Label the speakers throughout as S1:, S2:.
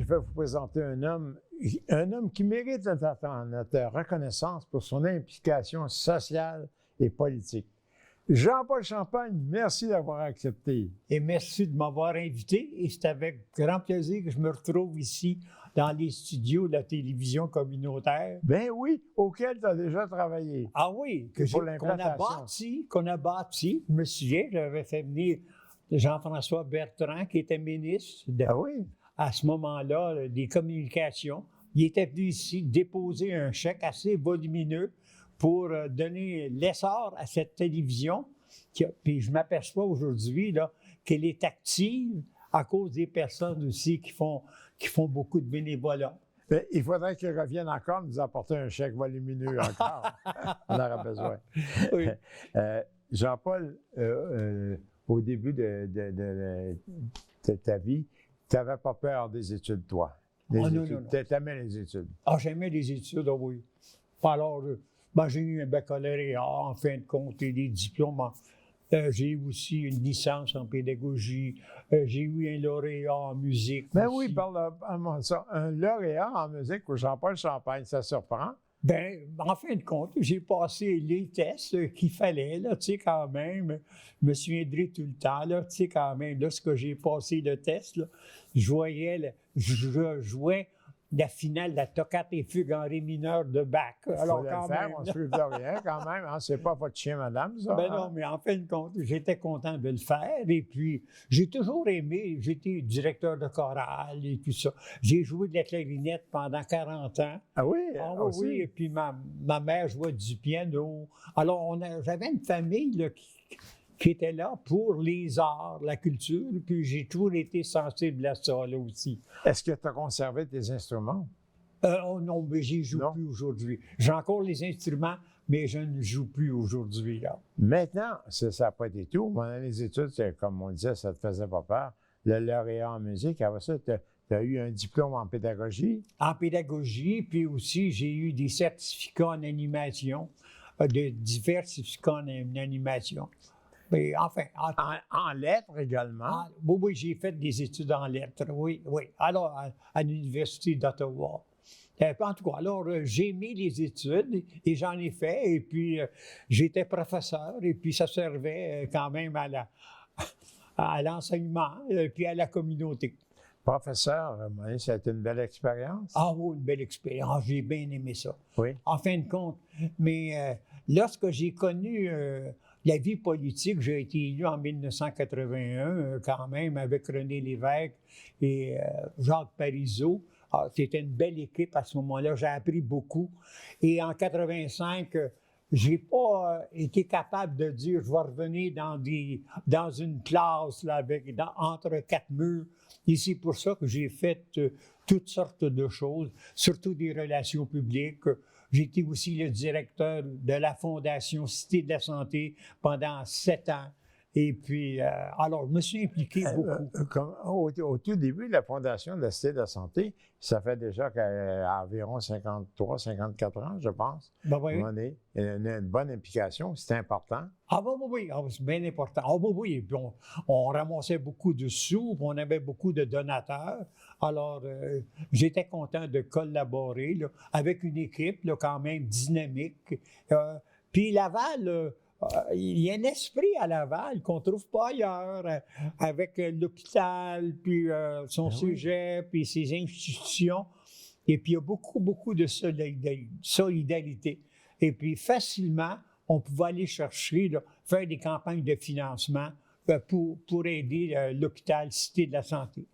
S1: je vais vous présenter un homme qui mérite notre reconnaissance pour son implication sociale et politique. Jean-Paul Champagne, merci d'avoir accepté.
S2: Et merci de m'avoir invité. Et c'est avec grand plaisir que je me retrouve ici dans les studios de la télévision communautaire.
S1: Ben oui, auquel tu as déjà travaillé.
S2: Ah oui, qu'on a bâti. Je me souviens, j'avais fait venir Jean-François Bertrand, qui était ministre à ce moment-là des communications. Il était venu ici déposer un chèque assez volumineux pour donner l'essor à cette télévision. Puis je m'aperçois aujourd'hui qu'elle est active à cause des personnes aussi qui font beaucoup de bénévolat.
S1: Bien, il faudrait qu'il revienne encore nous apporter un chèque volumineux encore. On aura besoin.
S2: Oui.
S1: Jean-Paul, au début de ta vie, tu n'avais pas peur des études, toi?
S2: Non.
S1: Tu aimais les études?
S2: Ah, j'aimais les études, oui. Alors, j'ai eu un baccalauréat, en fin de compte, et des diplômes. J'ai eu aussi une licence en pédagogie. J'ai eu un lauréat en musique.
S1: Ben
S2: aussi.
S1: oui, parle-moi de ça. Un lauréat en musique pour Jean-Paul Champagne, ça surprend?
S2: Bien, en fin de compte, j'ai passé les tests qu'il fallait, tu sais, quand même. Je me souviendrai tout le temps, tu sais, quand même, lorsque j'ai passé le test, je jouais la finale de la toccate et fugue en ré mineur de Bach.
S1: Alors, quand même, on ne suit de rien, quand même. Hein? C'est pas votre chien, madame, ça?
S2: Ben non, mais en fin de compte, j'étais content de le faire. Et puis, j'ai toujours aimé, j'étais directeur de chorale et tout ça. J'ai joué de la clarinette pendant 40 ans.
S1: Ah oui?
S2: Oui, et puis ma mère jouait du piano. Alors, j'avais une famille là, qui était là pour les arts, la culture, puis j'ai toujours été sensible à ça, là aussi.
S1: Est-ce que tu as conservé tes instruments?
S2: Non, mais j'y joue plus aujourd'hui. J'ai encore les instruments, mais je ne joue plus aujourd'hui, là.
S1: Maintenant, ça n'a pas été tout. Pendant les études, comme on disait, ça ne te faisait pas peur. Le lauréat en musique, après ça, tu as eu un diplôme en pédagogie?
S2: En pédagogie, puis aussi, j'ai eu des certificats en animation, divers certificats en animation. Mais enfin,
S1: en lettres également?
S2: Oui, j'ai fait des études en lettres, oui. Alors, à l'Université d'Ottawa. En tout cas, alors, j'ai aimé les études et j'en ai fait. Et puis, j'étais professeur et puis ça servait quand même à l'enseignement et puis à la communauté.
S1: Professeur, ça a été une belle expérience?
S2: Ah oui, une belle expérience. J'ai bien aimé ça.
S1: Oui.
S2: En fin de compte. Mais lorsque j'ai connu la vie politique, j'ai été élu en 1981, quand même, avec René Lévesque et Jacques Parizeau. C'était une belle équipe à ce moment-là. J'ai appris beaucoup. Et en 85, j'ai pas été capable de dire je vais revenir dans une classe là, entre quatre murs. Et c'est pour ça que j'ai fait toutes sortes de choses, surtout des relations publiques. J'étais aussi le directeur de la Fondation Cité de la Santé pendant 7 ans. Et puis, alors, je me suis impliqué beaucoup.
S1: Au tout début de la Fondation de la Cité de la Santé, ça fait déjà environ 53, 54 ans, je pense.
S2: Ben oui.
S1: Une bonne implication, c'est important.
S2: Oui, c'est bien important. Oui, et puis on ramassait beaucoup de sous, puis on avait beaucoup de donateurs. Alors, j'étais content de collaborer là, avec une équipe là, quand même dynamique. Puis Laval... il y a un esprit à Laval qu'on ne trouve pas ailleurs, avec l'hôpital, puis son cégep, puis ses institutions. Et puis, il y a beaucoup, beaucoup de solidarité. Et puis, facilement, on pouvait aller chercher, là, faire des campagnes de financement pour aider l'hôpital Cité de la Santé.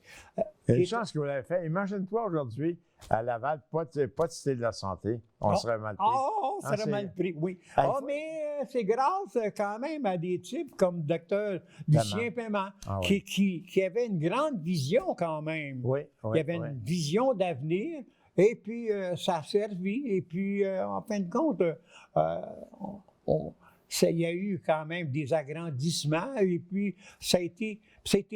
S1: Une chance que vous l'avez fait. Imagine-toi aujourd'hui, à Laval, pas de Cité de la Santé. On serait mal pris.
S2: On serait mal pris, oui. Mais c'est grâce quand même à des types comme Dr. Lucien Paiement, qui avait une grande vision quand même.
S1: Oui,
S2: il y avait une vision d'avenir. Et puis, ça a servi. Et puis, en fin de compte, il y a eu quand même des agrandissements. Et puis, ça a été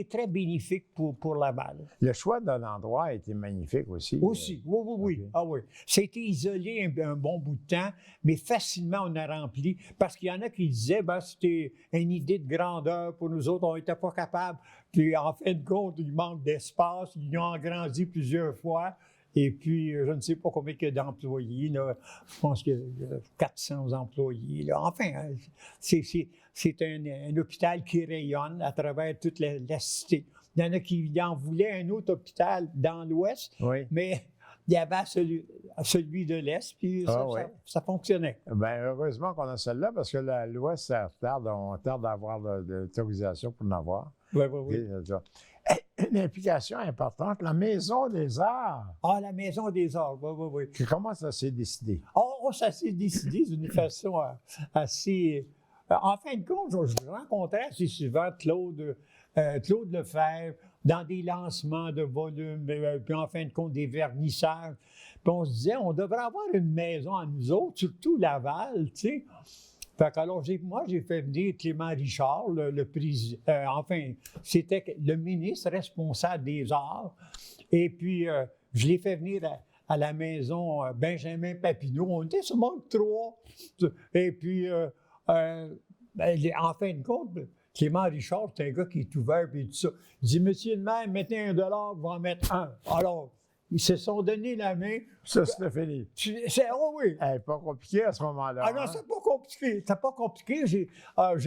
S2: très bénéfique pour Laval.
S1: Le choix de l'endroit a été magnifique aussi.
S2: Oui. Okay. Ah oui. Ça a été isolé un bon bout de temps, mais facilement on a rempli. Parce qu'il y en a qui disaient, c'était une idée de grandeur pour nous autres, on n'était pas capable. Puis, en fin de compte, il manque d'espace. Ils ont agrandi plusieurs fois. Et puis, je ne sais pas combien il y a d'employés. Là. Je pense qu'il y a 400 employés. Là. Enfin, c'est un hôpital qui rayonne à travers toute la cité. Il y en a qui en voulaient un autre hôpital dans l'Ouest,
S1: Oui.
S2: mais il y avait celui de l'Est, puis ça fonctionnait.
S1: Bien, heureusement qu'on a celle-là, parce que l'Ouest, ça tarde, on tarde à avoir l'autorisation pour en avoir.
S2: Oui.
S1: Une implication importante, la Maison des Arts.
S2: Ah, la Maison des Arts, oui.
S1: Comment ça s'est décidé?
S2: Oh, ça s'est décidé d'une façon assez... En fin de compte, je rencontrais assez souvent Claude Lefebvre dans des lancements de volumes, puis en fin de compte, des vernissages. Puis on se disait, on devrait avoir une maison à nous autres, surtout Laval, tu sais. Fait qu'alors, moi, j'ai fait venir Clément Richard, le président, c'était le ministre responsable des arts. Et puis, je l'ai fait venir à la maison Benjamin Papineau. On était seulement 3. Et puis, en fin de compte, Clément Richard, c'est un gars qui est ouvert et tout ça. Il dit, monsieur le maire, mettez $1, je vais en mettre 1. Alors, ils se sont donné la main.
S1: Ça, c'était fini.
S2: Oui.
S1: Pas compliqué à ce moment-là.
S2: Ah non, c'est pas compliqué. C'est pas compliqué. J'ai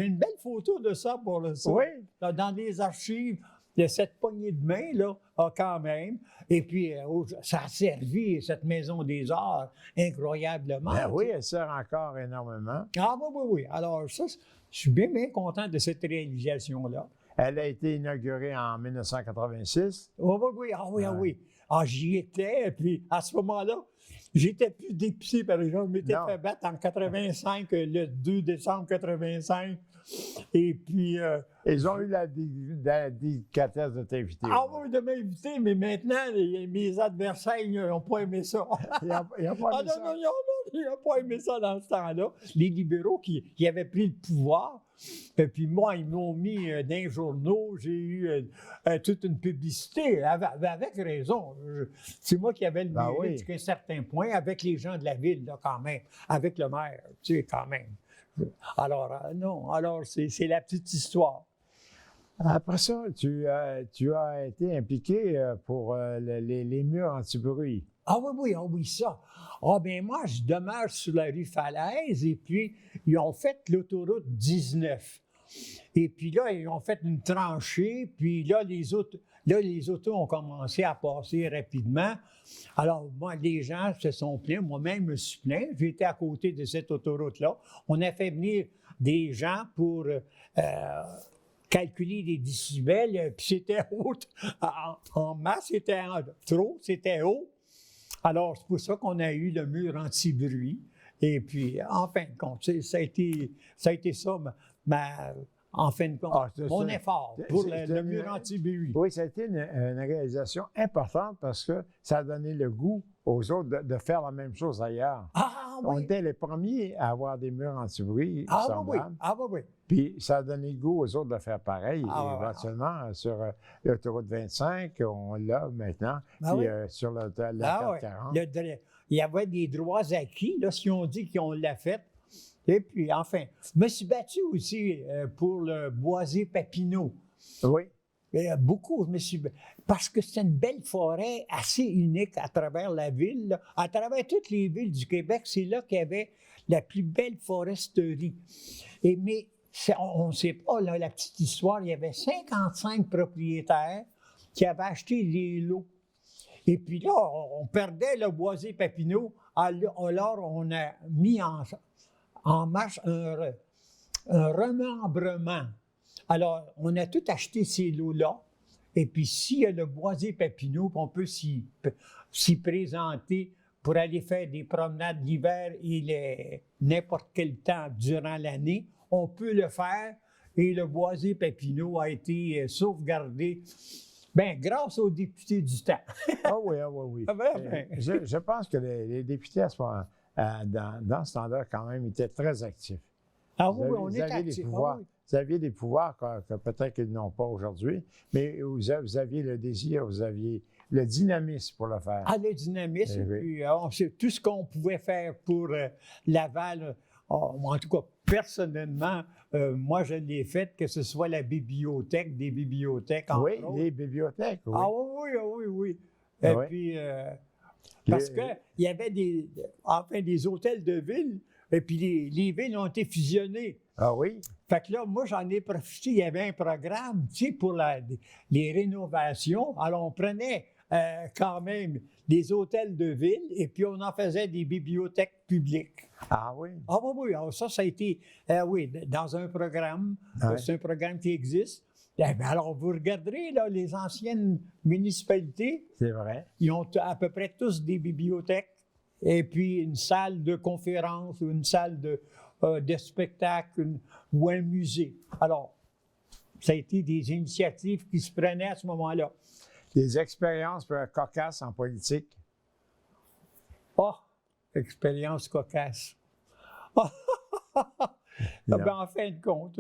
S2: une belle photo de ça pour le
S1: Oui.
S2: Dans les archives, il y a cette poignée de main, là, quand même. Et puis, ça a servi, cette Maison des Arts, incroyablement.
S1: Ben oui, elle sert encore énormément.
S2: Ah oui. Alors, ça, je suis bien content de cette réalisation-là.
S1: Elle a été inaugurée en 1986.
S2: Oui. Ah, j'y étais, puis à ce moment-là, j'étais plus député, par exemple. Je m'étais fait battre en 85, le 2 décembre 85. Et puis...
S1: Ils ont eu la délicatesse de t'inviter.
S2: Ah oui, de m'inviter, mais maintenant, mes adversaires n'ont pas aimé ça.
S1: Ils n'ont pas aimé ça?
S2: Non, ils n'ont pas aimé ça dans ce temps-là. Les libéraux qui avaient pris le pouvoir, et puis moi, ils m'ont mis dans les journaux, j'ai eu toute une publicité, avec raison. C'est moi qui avais le mérite jusqu'à un certain point, avec les gens de la ville, là, quand même, avec le maire, tu sais, quand même. Alors, c'est la petite histoire.
S1: Après ça, tu as été impliqué pour les murs anti-bruit.
S2: Ah oui, ça. Ah bien, moi, je demeure sur la rue Falaise et puis ils ont fait l'autoroute 19. Et puis là, ils ont fait une tranchée, puis là, les autos ont commencé à passer rapidement. Alors, moi, les gens se sont plaints, moi-même, je me suis plaint. J'étais à côté de cette autoroute-là. On a fait venir des gens pour calculer les décibels, puis c'était haut, en masse, c'était trop, c'était haut. Alors, c'est pour ça qu'on a eu le mur anti-bruit. Et puis, en fin de compte, ça a été ça, en fin de compte, mon effort pour le mur anti-bruit.
S1: Oui, ça a été une réalisation importante parce que ça a donné le goût aux autres de faire la même chose ailleurs. On était les premiers à avoir des murs anti-bruit semblables.
S2: Oui.
S1: Puis ça a donné le goût aux autres de faire pareil. Éventuellement, sur l'autoroute 25, on l'a maintenant. Puis sur la 440.
S2: Il y avait des droits acquis, là, si on dit qu'on l'a fait. Et puis, enfin, je me suis battu aussi pour le Boisé-Papineau.
S1: Oui.
S2: Beaucoup, parce que c'est une belle forêt assez unique à travers la ville. Là. À travers toutes les villes du Québec, c'est là qu'il y avait la plus belle foresterie. Mais on ne sait pas, là, la petite histoire, il y avait 55 propriétaires qui avaient acheté les lots. Et puis là, on perdait le Boisé-Papineau. Alors, on a mis en marche un remembrement. Alors, on a tout acheté ces lots-là. Et puis, s'il y a le Boisé-Papineau, on peut s'y présenter pour aller faire des promenades l'hiver et n'importe quel temps durant l'année, on peut le faire. Et le Boisé-Papineau a été sauvegardé, grâce aux députés du temps.
S1: Oui. Je pense que les députés à ce moment, dans ce temps-là, quand même, étaient très actifs.
S2: On est actifs.
S1: Vous aviez des pouvoirs que peut-être qu'ils n'ont pas aujourd'hui, mais vous aviez le désir, vous aviez le dynamisme pour le faire.
S2: Le dynamisme, puis tout ce qu'on pouvait faire pour Laval, En tout cas, personnellement, moi, je l'ai fait, que ce soit la bibliothèque, des bibliothèques, entre
S1: Oui,
S2: autres.
S1: les bibliothèques, oui.
S2: Ah oui, ah oui, oui.
S1: Ah
S2: Et
S1: oui.
S2: puis, parce
S1: Les-
S2: qu'il y avait des hôtels de ville, et puis les villes ont été fusionnées.
S1: Ah oui?
S2: Fait que là, moi, j'en ai profité. Il y avait un programme, tu sais, pour les rénovations. Alors, on prenait quand même des hôtels de ville et puis on en faisait des bibliothèques publiques.
S1: Ah oui?
S2: Ah oui, oui. Alors ça a été, oui, dans un programme.
S1: Ouais.
S2: C'est un programme qui existe. Eh bien, alors, vous regarderez, là, les anciennes municipalités,
S1: C'est vrai.
S2: ils ont à peu près tous des bibliothèques et puis une salle de conférence ou une salle de spectacle ou un musée. Alors, ça a été des initiatives qui se prenaient à ce moment-là.
S1: Des expériences cocasses en politique.
S2: Oh, expérience cocasse. Ah, ben, en fin de compte,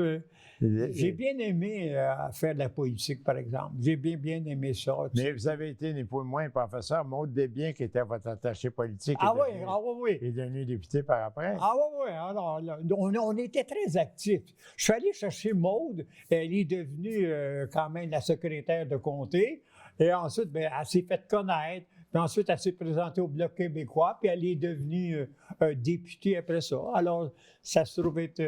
S2: j'ai bien aimé faire de la politique, par exemple. J'ai bien aimé ça.
S1: Mais vous avez été ni pour moins professeur. Maude Desbiens, qui était votre attaché politique,
S2: Ah oui, oui.
S1: est devenu député par après.
S2: Ah oui. Alors, là, on était très actifs. Je suis allé chercher Maude. Elle est devenue quand même la secrétaire de comté. Et ensuite, ben, elle s'est fait connaître. Puis ensuite, elle s'est présentée au Bloc québécois. Puis elle est devenue députée après ça. Alors, ça se trouve être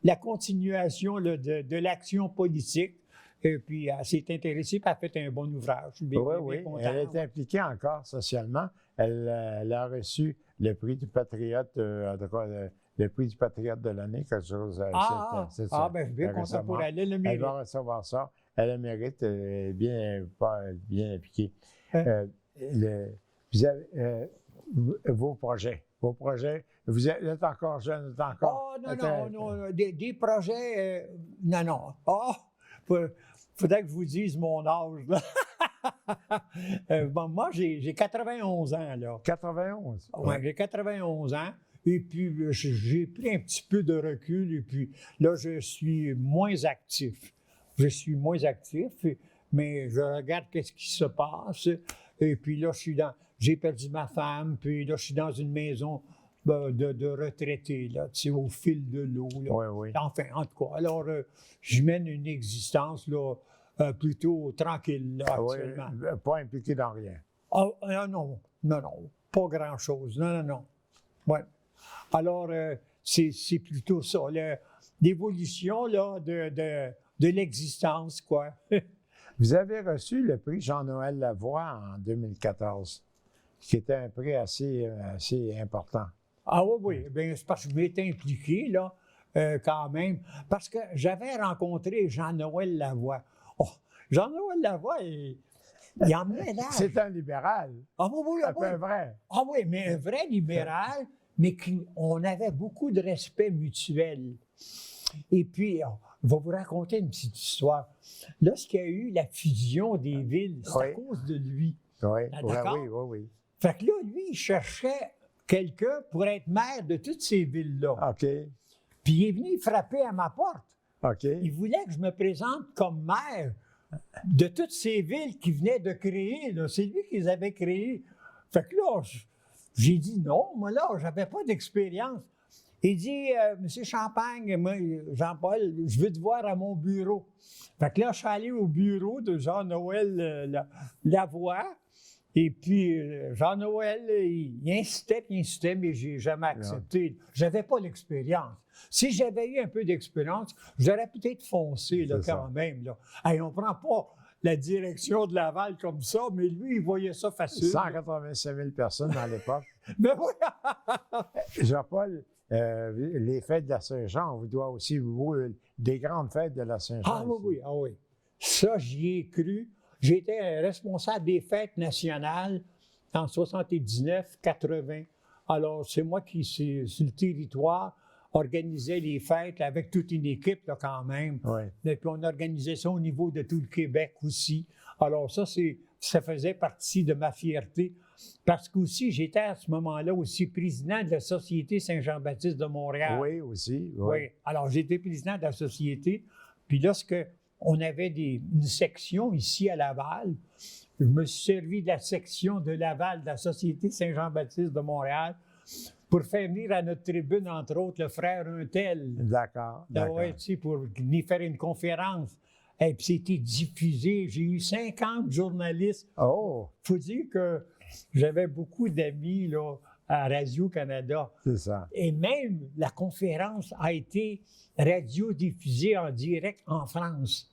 S2: la continuation là, de l'action politique. Et puis, elle s'est intéressée, puis elle a fait un bon ouvrage. Je suis
S1: Oui.
S2: content.
S1: Elle est impliquée encore socialement. Elle a reçu le prix du Patriote, en tout cas, le prix du Patriote de l'année, quelque chose.
S2: Ben, je suis bien content pour elle. Elle le
S1: Elle
S2: mérite.
S1: va recevoir ça. Elle le mérite. Elle est bien impliquée.
S2: Hein?
S1: Vous avez, vos projets. Vous êtes encore jeune, vous êtes encore.
S2: Oh, non. Des projets. Non. Oh, faudrait que je vous dise mon âge, là. Bon, moi, j'ai 91 ans, là.
S1: 91.
S2: Oui, j'ai 91 ans. Et puis, j'ai pris un petit peu de recul. Et puis, là, je suis moins actif. Mais je regarde qu'est-ce qui se passe. Et puis là, j'ai perdu ma femme. Puis là, je suis dans une maison de retraités, là, tu sais, au fil de l'eau. Là.
S1: Oui.
S2: Enfin, en tout cas. Alors, je mène une existence, là, plutôt tranquille, là, actuellement.
S1: Oui, pas impliqué dans rien.
S2: Non, pas grand-chose. Non. Ouais. Alors, c'est plutôt ça, l'évolution là, de l'existence, quoi.
S1: Vous avez reçu le prix Jean-Noël Lavoie en 2014, qui était un prix assez important.
S2: Ah oui. Bien, c'est parce que je m'étais impliqué, là, quand même, parce que j'avais rencontré Jean-Noël Lavoie. Oh, Jean-Noël Lavoie, il emmenait l'âge.
S1: C'est un libéral.
S2: Ah oui.
S1: Un peu vrai.
S2: Ah oui, mais un vrai libéral, mais on avait beaucoup de respect mutuel. Et puis, je vais vous raconter une petite histoire. Lorsqu'il y a eu la fusion des villes, c'est à cause de lui.
S1: Oui,
S2: d'accord?
S1: oui.
S2: Fait que là, lui, il cherchait quelqu'un pour être maire de toutes ces villes-là.
S1: OK.
S2: Puis il est venu frapper à ma porte.
S1: OK.
S2: Il voulait que je me présente comme maire de toutes ces villes qu'il venait de créer. Là. C'est lui qui les avait créées. Fait que là, j'ai dit non, moi là, j'avais pas d'expérience. Il dit, Monsieur Champagne, moi, Jean-Paul, je veux te voir à mon bureau. Fait que là, je suis allé au bureau de Jean-Noël Lavoie. Et puis, Jean-Noël, il insistait, mais j'ai jamais accepté. J'avais pas l'expérience. Si j'avais eu un peu d'expérience, j'aurais peut-être foncé, là, quand même. Là. Hey, on prend pas la direction de Laval comme ça, mais lui, il voyait ça facile.
S1: 185 000 personnes dans l'époque.
S2: Mais oui!
S1: Jean-Paul, les fêtes de la Saint-Jean, on vous doit aussi, des grandes fêtes de la Saint-Jean.
S2: Ah oui. Ça, j'y ai cru. J'étais responsable des fêtes nationales en 79-80. Alors, c'est moi qui, sur le territoire, organisait les fêtes avec toute une équipe, là, quand même.
S1: Oui.
S2: Et puis, on organisait ça au niveau de tout le Québec aussi. Alors, ça faisait partie de ma fierté. Parce qu'aussi, j'étais à ce moment-là aussi président de la Société Saint-Jean-Baptiste de Montréal.
S1: Oui, aussi.
S2: Oui. Alors, j'étais président de la Société. Puis lorsque on avait une section ici à Laval, je me suis servi de la section de Laval de la Société Saint-Jean-Baptiste de Montréal pour faire venir à notre tribune, entre autres, le frère Untel.
S1: D'accord, d'accord.
S2: Ouais, tu sais, pour venir faire une conférence. Et puis c'était diffusé. J'ai eu 50 journalistes.
S1: Oh,
S2: Il faut dire que j'avais beaucoup d'amis là, à Radio-Canada.
S1: c'est ça.
S2: Et même la conférence a été radiodiffusée en direct en France.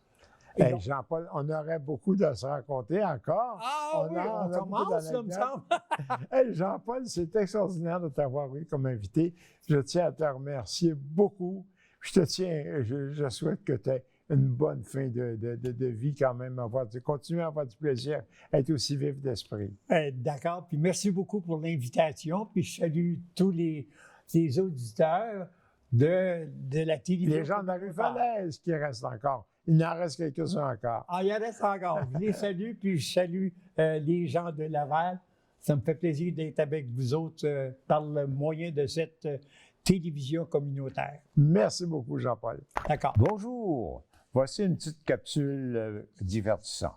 S2: Et
S1: Hey,
S2: donc-
S1: Jean-Paul, on aurait beaucoup de se raconter encore.
S2: Ah oui, on
S1: a beaucoup
S2: commence, là, me
S1: d'anecdotes.
S2: semble.
S1: Hey, Jean-Paul, c'est extraordinaire de t'avoir eu comme invité. Je tiens à te remercier beaucoup. Je souhaite que tu aies une bonne fin de vie quand même, continuer à avoir du plaisir, être aussi vif d'esprit.
S2: D'accord. Puis merci beaucoup pour l'invitation. Puis je salue tous les auditeurs de la télévision.
S1: Les gens de la rue Falaise qui restent encore. Il en reste quelques-uns encore.
S2: Ah, il en reste encore. Je les salue, puis je salue les gens de Laval. Ça me fait plaisir d'être avec vous autres par le moyen de cette télévision communautaire.
S1: Merci beaucoup, Jean-Paul.
S2: D'accord.
S1: Bonjour. Voici une petite capsule divertissante.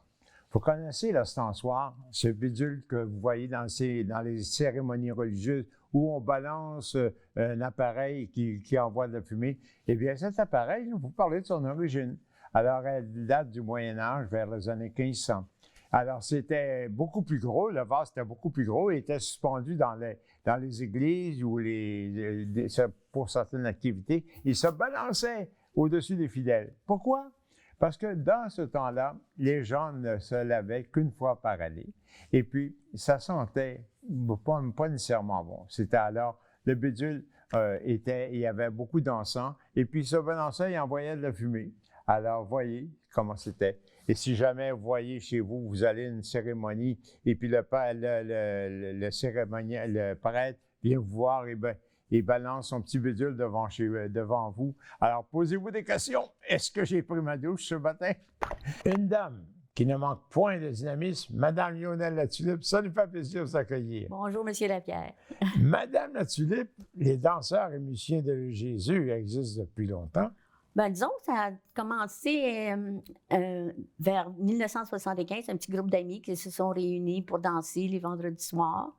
S1: Vous connaissez l'ostensoir, ce bidule que vous voyez dans les cérémonies religieuses où on balance un appareil qui envoie de la fumée. Eh bien, cet appareil, je vais vous parler de son origine. Alors, elle date du Moyen Âge, vers les années 1500. Alors, c'était beaucoup plus gros, le vase était beaucoup plus gros, il était suspendu dans les églises ou pour certaines activités. Il se balançait au-dessus des fidèles. Pourquoi? Parce que dans ce temps-là, les gens ne se lavaient qu'une fois par année. Et puis, ça sentait pas nécessairement bon. C'était alors, le bidule il y avait beaucoup d'encens, et puis il se balançait et envoyait de la fumée. Alors, voyez comment c'était. Et si jamais vous voyez chez vous, vous allez à une cérémonie, et puis le prêtre vient vous voir, et bien, il balance son petit bidule devant vous. Alors, posez-vous des questions. Est-ce que j'ai pris ma douche ce matin? Une dame qui ne manque point de dynamisme, Madame Lionel Latulippe, ça nous fait plaisir de vous accueillir.
S3: Bonjour, Monsieur Lapierre.
S1: Madame Latulippe, les danseurs et musiciens de Jésus existent depuis longtemps.
S3: Ben, disons que ça a commencé vers 1975, un petit groupe d'amis qui se sont réunis pour danser les vendredis soirs.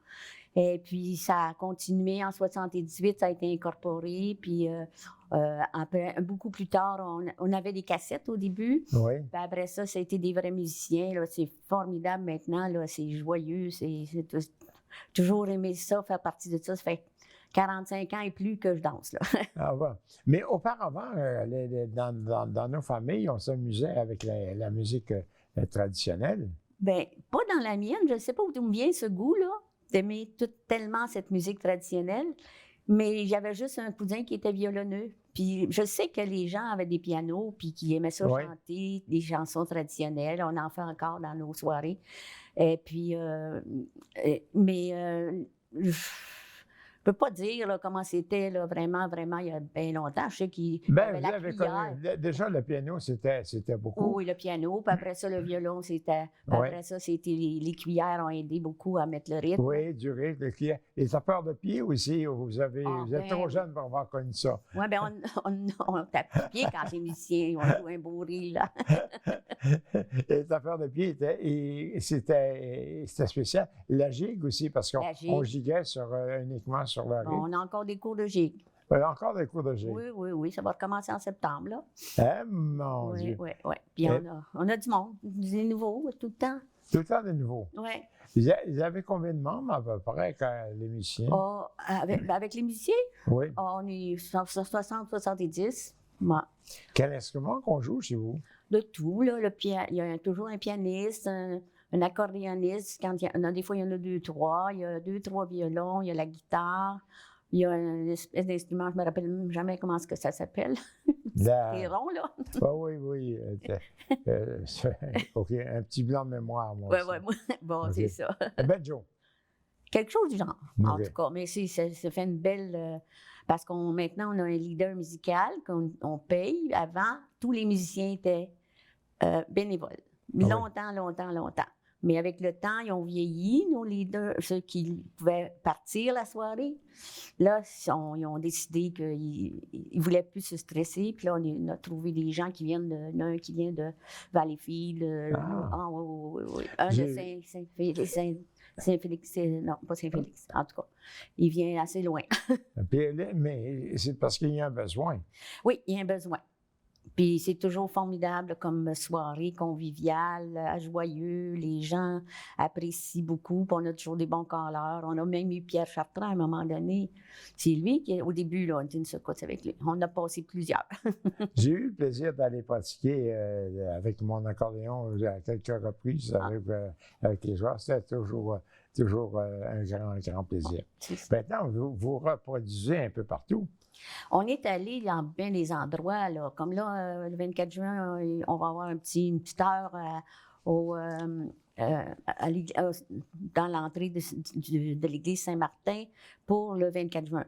S3: Et puis, ça a continué en 78, ça a été incorporé. Puis, beaucoup plus tard, on avait des cassettes au début.
S1: Oui.
S3: Puis après ça, ça a été des vrais musiciens. Là, c'est formidable maintenant, là, c'est joyeux. Toujours aimé ça, faire partie de ça. Ça fait 45 ans et plus que je danse, là.
S1: Ah ouais. Mais auparavant, dans nos familles, on s'amusait avec la musique traditionnelle.
S3: Bien, pas dans la mienne. Je ne sais pas d'où me vient ce goût-là, d'aimer tellement cette musique traditionnelle. Mais j'avais juste un cousin qui était violonneux. Puis je sais que les gens avaient des pianos, puis qui aimaient ça
S1: Oui.
S3: chanter des chansons traditionnelles. On en fait encore dans nos soirées. Et puis, je peux pas dire là, comment c'était là, vraiment, il y a bien longtemps. Je sais qu'il y
S1: Ben,
S3: avait
S1: vous
S3: la
S1: avez
S3: cuillère.
S1: connu, déjà le piano, c'était beaucoup.
S3: Oui, le piano. Puis après ça, le violon, c'était... Puis
S1: Oui.
S3: après ça, c'était les cuillères ont aidé beaucoup à mettre le rythme.
S1: Oui, du rythme. Les tapeurs de pied aussi, vous êtes
S3: ben
S1: trop
S3: oui.
S1: jeune pour avoir connu ça.
S3: Oui, bien, on tape du pied quand les musiciens ont joué un beau rire, là.
S1: Les tapeurs de pied c'était spécial. La gigue aussi, parce
S3: La gigue.
S1: qu'on giguait uniquement sur le rythme.
S3: On a encore des cours de gigue.
S1: Encore des cours de gigue.
S3: Oui, ça va recommencer en septembre, là.
S1: Hein, mon Dieu.
S3: Oui. Puis on a du monde, des nouveaux, tout le temps.
S1: Tout le temps de nouveau.
S3: Oui.
S1: Ils avaient combien de membres à peu près, les musiciens?
S3: Avec les musiciens,
S1: Oui.
S3: on est 60-70. Moi.
S1: Quel instrument qu'on joue chez vous?
S3: De tout, là. Il y a toujours un pianiste, un accordéoniste. Des fois, il y en a 2-3. Il y a 2-3 violons, il y a la guitare. Il y a une espèce d'instrument, je ne me rappelle même jamais comment ça s'appelle. C'est rond, là.
S1: Ah, oui. OK, un petit blanc de mémoire, moi aussi.
S3: Oui. Bon,
S1: OK.
S3: c'est ça.
S1: Banjo.
S3: Quelque chose du genre, en
S1: OK.
S3: tout cas. Mais ça fait une belle... parce maintenant, on a un leader musical qu'on paye. Avant, tous les musiciens étaient bénévoles.
S1: oui.
S3: Longtemps. Mais avec le temps, ils ont vieilli, nos leaders, ceux qui pouvaient partir la soirée. Là, ils ont décidé qu'ils ne voulaient plus se stresser. Puis là, on a trouvé des gens qui viennent l'un qui vient de Valleyfield.
S1: Ah.
S3: Oui. Un de Saint-Félix, non, pas Saint-Félix, en tout cas. Il vient assez loin.
S1: Puis, mais c'est parce qu'il y a un besoin.
S3: Oui, il y a un besoin. Puis c'est toujours formidable comme soirée conviviale, joyeux. Les gens apprécient beaucoup. Puis on a toujours des bons calleurs. On a même eu Pierre Chartrand à un moment donné. C'est lui qui, au début, là, on était une secousse avec lui. On a passé plusieurs.
S1: J'ai eu le plaisir d'aller pratiquer avec mon accordéon à quelques reprises avec les joueurs. C'était toujours un grand plaisir. Maintenant, vous reproduisez un peu partout.
S3: On est allé dans bien des endroits, là. Comme là, le 24 juin, on va avoir une petite heure dans l'entrée de l'église Saint-Martin pour le 24 juin,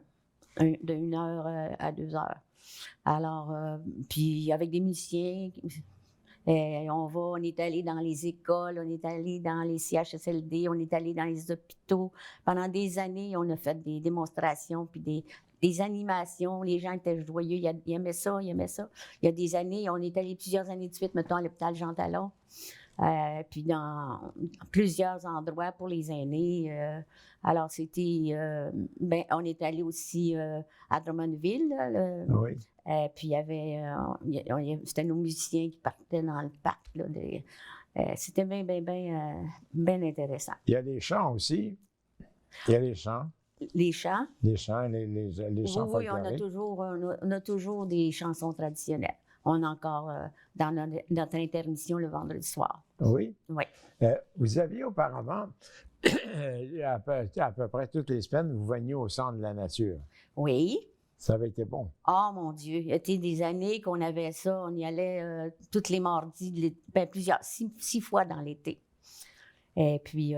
S3: de 1 heure à 2 heures. Alors, puis avec des musiciens, on est allé dans les écoles, on est allé dans les CHSLD, on est allé dans les hôpitaux. Pendant des années, on a fait des démonstrations, puis des animations. Les gens étaient joyeux, ils aimaient ça, ils aimaient ça. Il y a des années, on est allé plusieurs années de suite, mettons, à l'hôpital Jean Talon, puis dans plusieurs endroits pour les aînés. Alors, c'était... on est allé aussi à Drummondville, là,
S1: Oui.
S3: puis il y avait... c'était nos musiciens qui partaient dans le parc, là, c'était bien intéressant.
S1: Il y a les chants aussi. Il y a les chants.
S3: Les chants?
S1: Les chants, les chants
S3: Oui,
S1: folkloriques.
S3: on a toujours des chansons traditionnelles. On a encore dans notre intermission le vendredi soir.
S1: Oui.
S3: Oui.
S1: Vous aviez auparavant, à peu près toutes les semaines, vous veniez au centre de la nature.
S3: Oui.
S1: Ça avait été bon.
S3: Oh mon Dieu, il y a été des années qu'on avait ça. On y allait tous les mardis, six fois dans l'été. Et puis,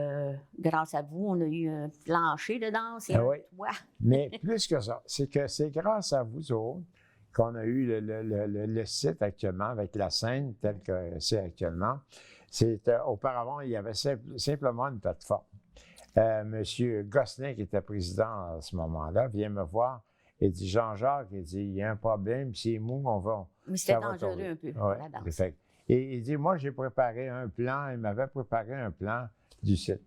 S3: grâce à vous, on a eu un plancher de danse et un toit.
S1: Mais plus que ça, c'est que c'est grâce à vous autres qu'on a eu le site actuellement avec la scène telle que c'est actuellement. Auparavant, il y avait simplement une plateforme. Monsieur Gosselin, qui était président à ce moment-là, vient me voir et dit, Jean-Jacques, il dit, il y a un problème, c'est mou, on va...
S3: Mais c'était dangereux un peu, la danse.
S1: Et il dit, moi, j'ai préparé un plan, il m'avait préparé un plan du site.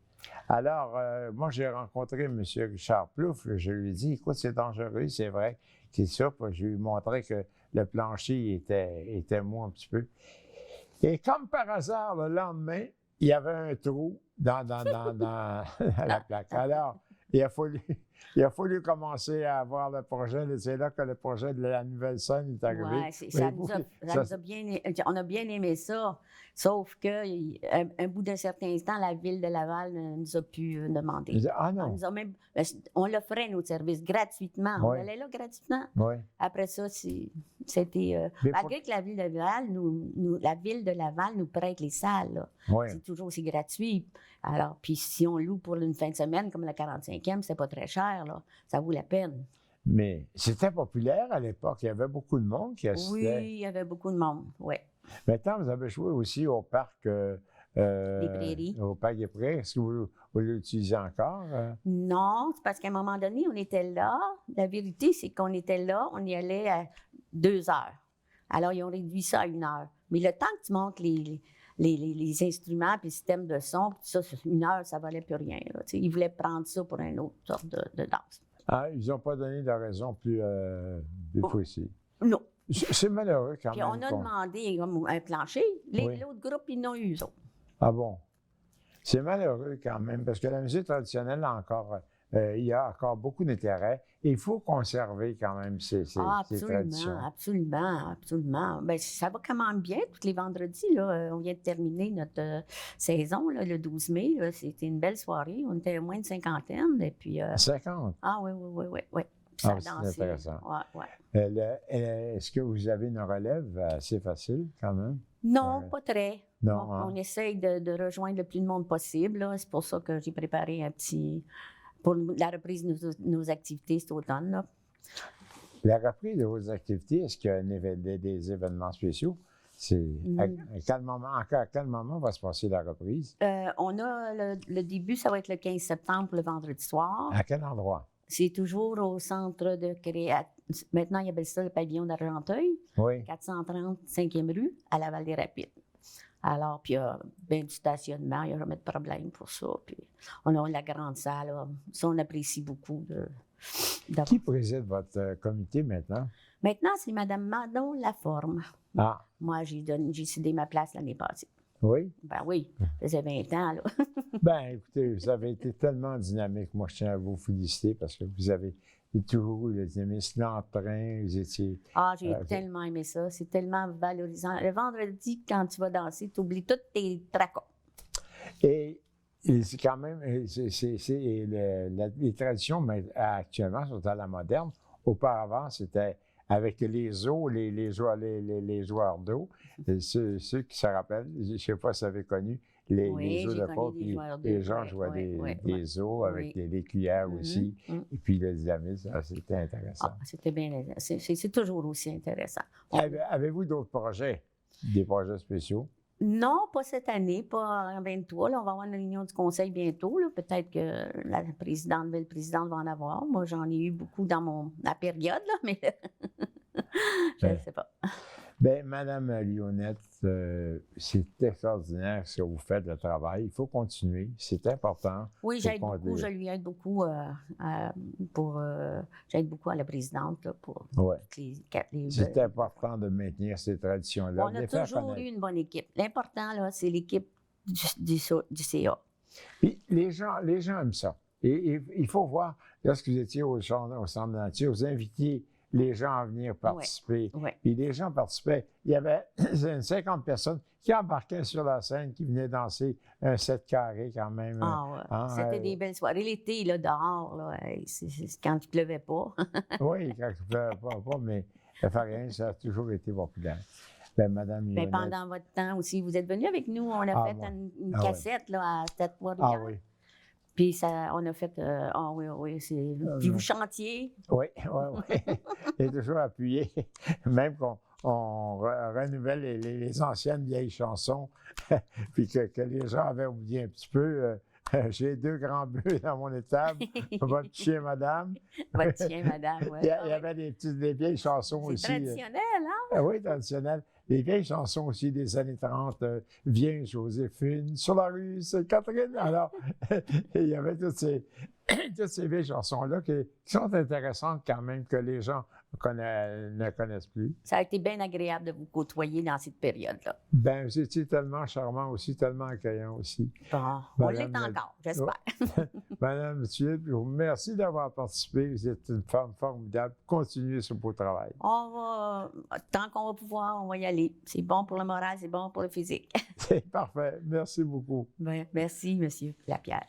S1: Alors, moi, j'ai rencontré M. Richard Plouffe, je lui ai dit, écoute, c'est dangereux, c'est vrai, c'est ça, puis je lui ai montré que le plancher était mou un petit peu. Et comme par hasard, le lendemain, il y avait un trou dans la plaque. Alors, il a fallu commencer à avoir le projet. C'est là que le projet de la nouvelle scène est arrivé.
S3: On a bien aimé ça. Sauf qu'un bout d'un certain temps, la Ville de Laval nous a pu demander.
S1: Ah non.
S3: On l'offrait, nos services, gratuitement.
S1: Oui.
S3: On allait là gratuitement.
S1: Oui.
S3: Après ça, c'était... malgré que la Ville de Laval nous prête les salles. Là.
S1: Oui.
S3: C'est toujours aussi gratuit. Alors, puis si on loue pour une fin de semaine, comme la 45e, c'est pas très cher, là. Ça vaut la peine.
S1: Mais c'était populaire à l'époque. Il y avait beaucoup de monde qui assistait.
S3: Oui, il y avait beaucoup de monde, oui.
S1: Maintenant, vous avez joué aussi au parc...
S3: des Prairies.
S1: Au parc des Prairies. Est-ce que vous l'utilisez encore?
S3: Non, c'est parce qu'à un moment donné, on était là. La vérité, c'est qu'on était là, on y allait à 2 heures. Alors, ils ont réduit ça à 1 heure. Mais le temps que tu montes les instruments puis le système de son, ça, 1 heure, ça valait plus rien. Là. Ils voulaient prendre ça pour une autre sorte de danse.
S1: Ah, ils n'ont pas donné de raison plus précise.
S3: Non.
S1: C'est malheureux quand
S3: puis
S1: même.
S3: on a demandé un plancher. L'autre groupe, ils n'ont eu, eux autres.
S1: Ah bon? C'est malheureux quand même, parce que la musique traditionnelle, il y a encore beaucoup d'intérêt. Et il faut conserver quand même ces traditions.
S3: Absolument. Bien, ça va quand même bien tous les vendredis. Là. On vient de terminer notre saison, là, le 12 mai. Là. C'était une belle soirée. On était moins de cinquantaine. Et puis,
S1: 50?
S3: Ah oui.
S1: Ah, c'est intéressant.
S3: Ouais.
S1: Est-ce que vous avez une relève assez facile quand même?
S3: Non, pas très.
S1: Non,
S3: On essaye de rejoindre le plus de monde possible. Là. C'est pour ça que j'ai préparé un petit... pour la reprise de nos activités cet automne. Là.
S1: La reprise de vos activités, est-ce qu'il y a des événements spéciaux? À quel moment va se passer la reprise?
S3: On a le début, ça va être le 15 septembre, le vendredi soir.
S1: À quel endroit?
S3: C'est toujours au centre de création. Maintenant, il appelle ça le pavillon d'Argenteuil.
S1: Oui.
S3: 430 5e rue, à Laval-des-Rapides. Alors, puis il y a bien du stationnement, il n'y a jamais de problème pour ça. Puis on a la grande salle, là. Ça, on apprécie beaucoup d'avoir.
S1: Qui préside votre comité maintenant?
S3: Maintenant, c'est Mme Madon Laforme.
S1: Ah,
S3: Moi, j'ai cédé ma place l'année passée.
S1: oui?
S3: Ben oui, ça faisait 20 ans, là.
S1: Ben, écoutez, vous avez été tellement dynamique. Moi, je tiens à vous féliciter parce que vous avez toujours le dynamisme, l'entrain, vous étiez...
S3: Ah, j'ai tellement aimé ça. C'est tellement valorisant. Le vendredi, quand tu vas danser, tu oublies tous tes tracas.
S1: Et c'est quand même... les traditions, mais actuellement, sont à la moderne. Auparavant, c'était avec les eaux, les joueurs d'eau. Ceux qui se rappellent, je ne sais pas si vous avez connu les eaux de porc, puis les gens jouaient des eaux avec les cuillères aussi, et puis le dynamisme, c'était intéressant.
S3: Ah, c'était bien, c'est toujours aussi intéressant.
S1: Avez-vous d'autres projets, des projets spéciaux?
S3: Non, pas cette année, pas en 23. Là, on va avoir une réunion du conseil bientôt. Là. Peut-être que la nouvelle présidente va en avoir. Moi, j'en ai eu beaucoup dans la période, là, mais je ne sais pas.
S1: Bien, Madame Lionette, c'est extraordinaire ce que vous faites, le travail. Il faut continuer. C'est important.
S3: Oui, j'aide beaucoup. Je lui aide beaucoup j'aide beaucoup à la présidente là, pour les
S1: c'est important de maintenir ces traditions-là.
S3: On a toujours eu une bonne équipe. L'important, là, c'est l'équipe du CA.
S1: Puis les gens aiment ça. Et il faut voir, lorsque vous étiez au Centre de nature, vous invitiez les gens à venir participer.
S3: Ouais.
S1: Puis les gens participaient. Il y avait 50 personnes qui embarquaient sur la scène, qui venaient danser un 7 carré quand même.
S3: C'était des belles soirées. L'été, là, dehors, là, c'est quand il ne pleuvait pas.
S1: Oui, quand il ne pleuvait pas, mais le farine, ça a toujours été populaire. Bien, Madame Lionette,
S3: pendant votre temps aussi, vous êtes venu avec nous. On a fait une cassette là, à Tête-Trois-Rivières.
S1: Ah oui.
S3: Puis on a fait, c'est... Puis vous chantiez.
S1: Oui. Et toujours appuyé. Même qu'on renouvelle les anciennes vieilles chansons, puis que les gens avaient oublié un petit peu. J'ai 2 grands bœufs dans mon étable. Votre chien, madame.
S3: Votre chien, madame, oui.
S1: Il y avait des vieilles chansons aussi.
S3: C'est traditionnel, hein?
S1: Oui, traditionnel. Les vieilles chansons aussi des années 30. Viens, Joséphine, sur la rue Sainte-Catherine. Alors, il y avait toutes ces vieilles chansons-là qui sont intéressantes quand même, que les gens ne connaissent plus.
S3: Ça a été bien agréable de vous côtoyer dans cette période-là.
S1: Bien, vous étiez tellement charmant aussi, tellement accueillant aussi.
S3: Bon, on l'est encore, j'espère.
S1: Madame Tuile, merci d'avoir participé. Vous êtes une femme formidable. Continuez ce beau travail.
S3: Tant qu'on va pouvoir, on va y aller. C'est bon pour le moral, c'est bon pour le physique.
S1: C'est parfait. Merci beaucoup.
S3: Bien, merci, M. Lapierre.